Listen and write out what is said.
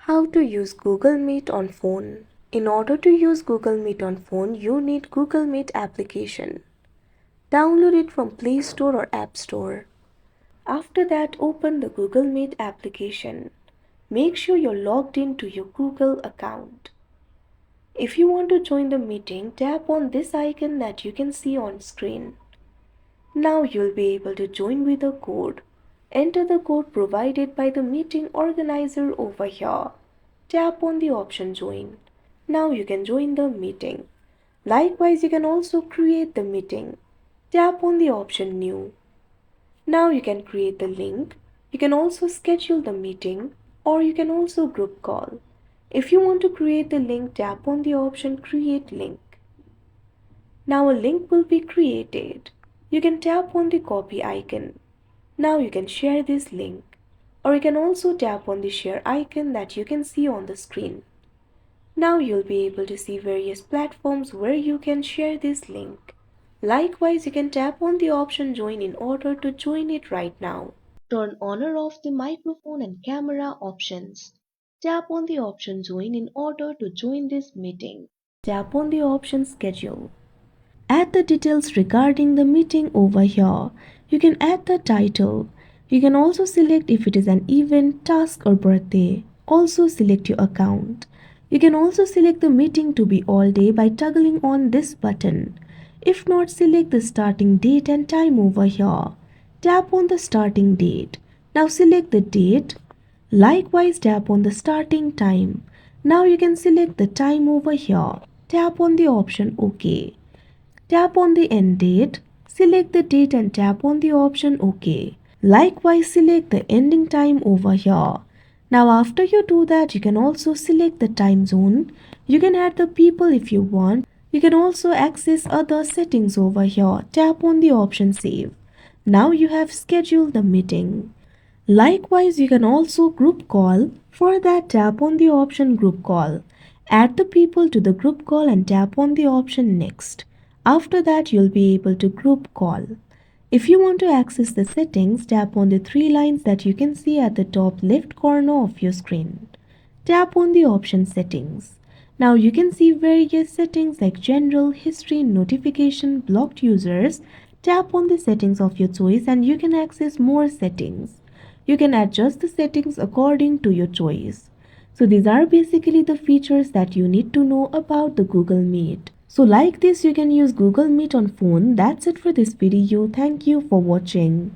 How to use Google Meet on phone. In order to use Google Meet on phone, you need Google Meet application. Download it from Play Store or App Store. After that, open the Google Meet application. Make sure you're logged into your Google account. If you want to join the meeting, tap on this icon that you can see on screen. Now you'll be able to join with a code. Enter the code provided by the meeting organizer over here. Tap on the option Join. Now you can join the meeting. Likewise, you can also create the meeting. Tap on the option New. Now you can create the link. You can also schedule the meeting, or you can also group call. If you want to create the link, tap on the option Create Link. Now a link will be created. You can tap on the copy icon. Now you can share this link, or you can also tap on the share icon that you can see on the screen. Now you'll be able to see various platforms where you can share this link. Likewise, you can tap on the option Join in order to join it right now. Turn on or off the microphone and camera options. Tap on the option Join in order to join this meeting. Tap on the option Schedule. Add the details regarding the meeting over here. You can add the title. You can also select if it is an event, task or birthday. Also select your account. You can also select the meeting to be all day by toggling on this button. If not, select the starting date and time over here. Tap on the starting date. Now select the date. Likewise, tap on the starting time. Now you can select the time over here. Tap on the option OK. Tap on the end date, select the date and tap on the option OK. Likewise, select the ending time over here. Now after you do that, you can also select the time zone. You can add the people if you want. You can also access other settings over here. Tap on the option Save. Now you have scheduled the meeting. Likewise, you can also group call. For that, tap on the option Group Call. Add the people to the group call and tap on the option Next. After that, you'll be able to group call. If you want to access the settings, tap on the three lines that you can see at the top left corner of your screen. Tap on the option Settings. Now you can see various settings like General, History, Notification, Blocked Users. Tap on the settings of your choice and you can access more settings. You can adjust the settings according to your choice. So these are basically the features that you need to know about the Google Meet. So like this, you can use Google Meet on phone. That's it for this video. Thank you for watching.